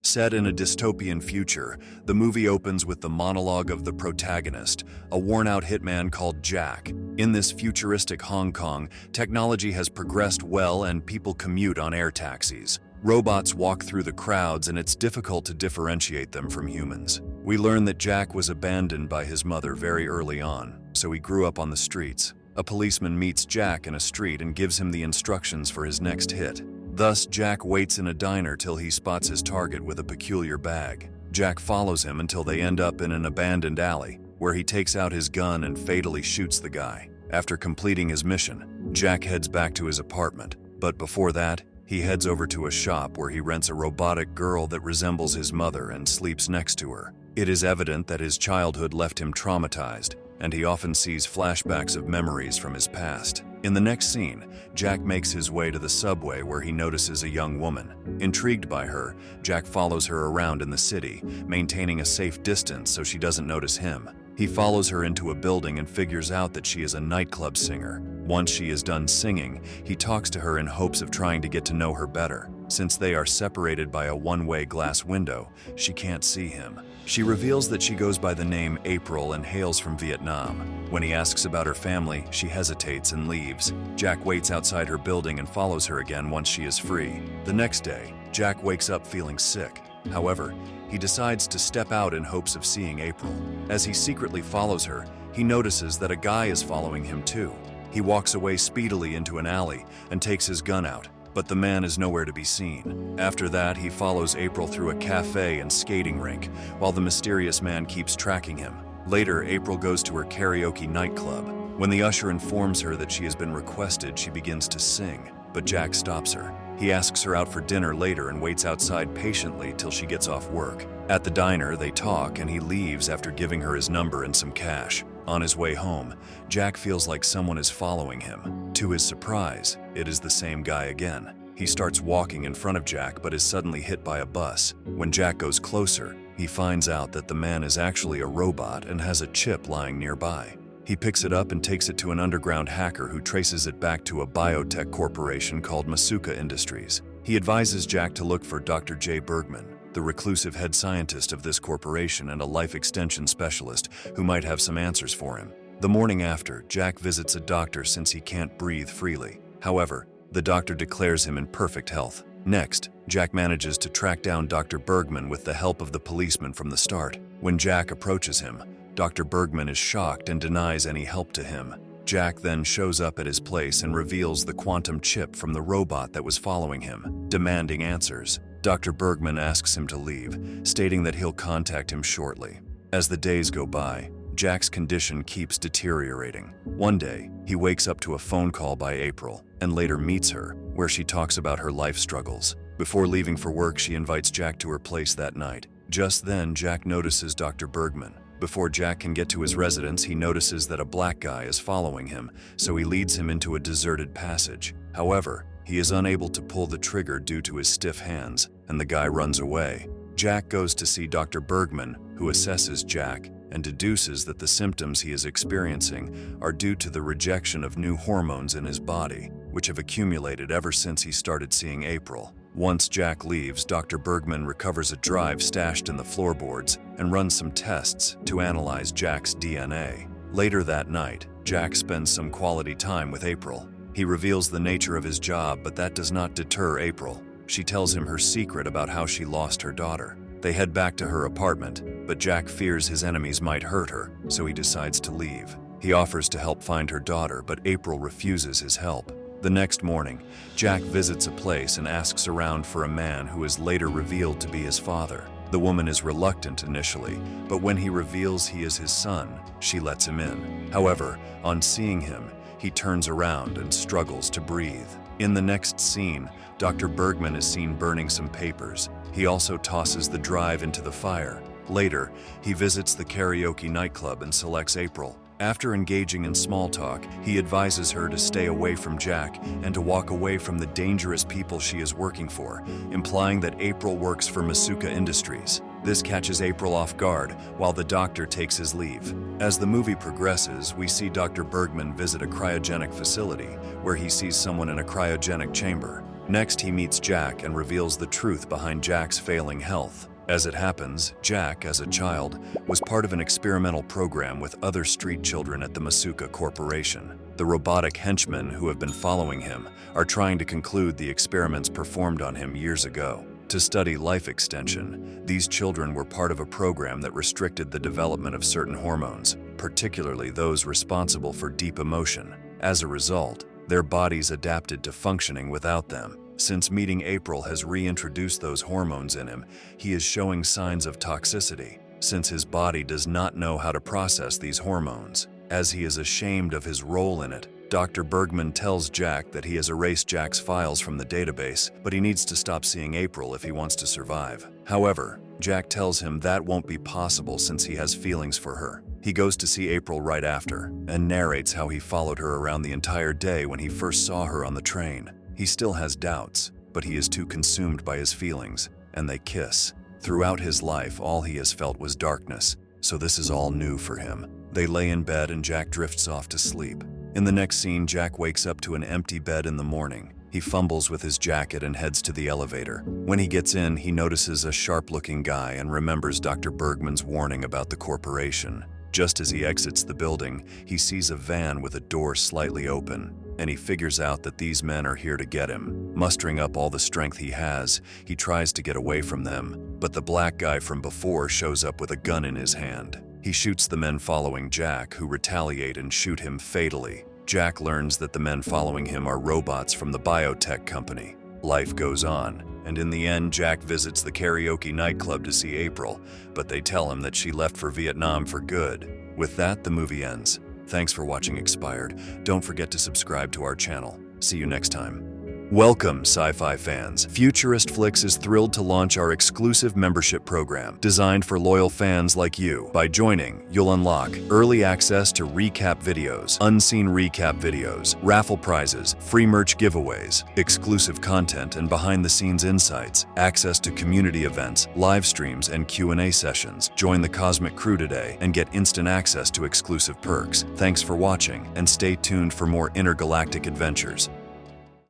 Set in a dystopian future, the movie opens with the monologue of the protagonist, a worn-out hitman called Jack. In this futuristic Hong Kong, technology has progressed well and people commute on air taxis. Robots walk through the crowds and it's difficult to differentiate them from humans. We learn that Jack was abandoned by his mother very early on, so he grew up on the streets. A policeman meets Jack in a street and gives him the instructions for his next hit. Thus, Jack waits in a diner till he spots his target with a peculiar bag. Jack follows him until they end up in an abandoned alley, where he takes out his gun and fatally shoots the guy. After completing his mission, Jack heads back to his apartment, but before that, he heads over to a shop where he rents a robotic girl that resembles his mother and sleeps next to her. It is evident that his childhood left him traumatized, and he often sees flashbacks of memories from his past. In the next scene, Jack makes his way to the subway where he notices a young woman. Intrigued by her, Jack follows her around in the city, maintaining a safe distance so she doesn't notice him. He follows her into a building and figures out that she is a nightclub singer. Once she is done singing, he talks to her in hopes of trying to get to know her better. Since they are separated by a one-way glass window, she can't see him. She reveals that she goes by the name April and hails from Vietnam. When he asks about her family, she hesitates and leaves. Jack waits outside her building and follows her again once she is free. The next day, Jack wakes up feeling sick. However, he decides to step out in hopes of seeing April. As he secretly follows her, he notices that a guy is following him too. He walks away speedily into an alley and takes his gun out, but the man is nowhere to be seen. After that, he follows April through a cafe and skating rink, while the mysterious man keeps tracking him. Later, April goes to her karaoke nightclub. When the usher informs her that she has been requested, she begins to sing, but Jack stops her. He asks her out for dinner later and waits outside patiently till she gets off work. At the diner, they talk and he leaves after giving her his number and some cash. On his way home, Jack feels like someone is following him. To his surprise, it is the same guy again. He starts walking in front of Jack but is suddenly hit by a bus. When Jack goes closer, he finds out that the man is actually a robot and has a chip lying nearby. He picks it up and takes it to an underground hacker who traces it back to a biotech corporation called Masuka Industries. He advises Jack to look for Dr. J. Bergman, the reclusive head scientist of this corporation and a life extension specialist who might have some answers for him. The morning after, Jack visits a doctor since he can't breathe freely. However, the doctor declares him in perfect health. Next, Jack manages to track down Dr. Bergman with the help of the policeman from the start. When Jack approaches him, Dr. Bergman is shocked and denies any help to him. Jack then shows up at his place and reveals the quantum chip from the robot that was following him, demanding answers. Dr. Bergman asks him to leave, stating that he'll contact him shortly. As the days go by, Jack's condition keeps deteriorating. One day, he wakes up to a phone call by April and later meets her, where she talks about her life struggles. Before leaving for work, she invites Jack to her place that night. Just then, Jack notices Dr. Bergman. Before Jack can get to his residence, he notices that a black guy is following him, so he leads him into a deserted passage. However, he is unable to pull the trigger due to his stiff hands, and the guy runs away. Jack goes to see Dr. Bergman, who assesses Jack and deduces that the symptoms he is experiencing are due to the rejection of new hormones in his body, which have accumulated ever since he started seeing April. Once Jack leaves, Dr. Bergman recovers a drive stashed in the floorboards and runs some tests to analyze Jack's DNA. Later that night, Jack spends some quality time with April. He reveals the nature of his job, but that does not deter April. She tells him her secret about how she lost her daughter. They head back to her apartment, but Jack fears his enemies might hurt her, so he decides to leave. He offers to help find her daughter, but April refuses his help. The next morning, Jack visits a place and asks around for a man who is later revealed to be his father. The woman is reluctant initially, but when he reveals he is his son, she lets him in. However, on seeing him, he turns around and struggles to breathe. In the next scene, Dr. Bergman is seen burning some papers. He also tosses the drive into the fire. Later, he visits the karaoke nightclub and selects April. After engaging in small talk, he advises her to stay away from Jack and to walk away from the dangerous people she is working for, implying that April works for Masuka Industries. This catches April off guard while the doctor takes his leave. As the movie progresses, we see Dr. Bergman visit a cryogenic facility where he sees someone in a cryogenic chamber. Next, he meets Jack and reveals the truth behind Jack's failing health. As it happens, Jack, as a child, was part of an experimental program with other street children at the Masuka Corporation. The robotic henchmen who have been following him are trying to conclude the experiments performed on him years ago. To study life extension, these children were part of a program that restricted the development of certain hormones, particularly those responsible for deep emotion. As a result, their bodies adapted to functioning without them. Since meeting April has reintroduced those hormones in him, he is showing signs of toxicity, since his body does not know how to process these hormones. As he is ashamed of his role in it, Dr. Bergman tells Jack that he has erased Jack's files from the database, but he needs to stop seeing April if he wants to survive. However, Jack tells him that won't be possible since he has feelings for her. He goes to see April right after, and narrates how he followed her around the entire day when he first saw her on the train. He still has doubts, but he is too consumed by his feelings, and they kiss. Throughout his life, all he has felt was darkness, so this is all new for him. They lay in bed and Jack drifts off to sleep. In the next scene, Jack wakes up to an empty bed in the morning. He fumbles with his jacket and heads to the elevator. When he gets in, he notices a sharp-looking guy and remembers Dr. Bergman's warning about the corporation. Just as he exits the building, he sees a van with a door slightly open, and he figures out that these men are here to get him. Mustering up all the strength he has, he tries to get away from them, but the black guy from before shows up with a gun in his hand. He shoots the men following Jack, who retaliate and shoot him fatally. Jack learns that the men following him are robots from the biotech company. Life goes on, and in the end, Jack visits the karaoke nightclub to see April, but they tell him that she left for Vietnam for good. With that, the movie ends. Thanks for watching Expired. Don't forget to subscribe to our channel. See you next time. Welcome, sci-fi fans. Futurist Flicks is thrilled to launch our exclusive membership program, designed for loyal fans like you. By joining, you'll unlock early access to recap videos, unseen recap videos, raffle prizes, free merch giveaways, exclusive content and behind-the-scenes insights, access to community events, live streams, and Q&A sessions. Join the Cosmic Crew today and get instant access to exclusive perks. Thanks for watching, and stay tuned for more intergalactic adventures.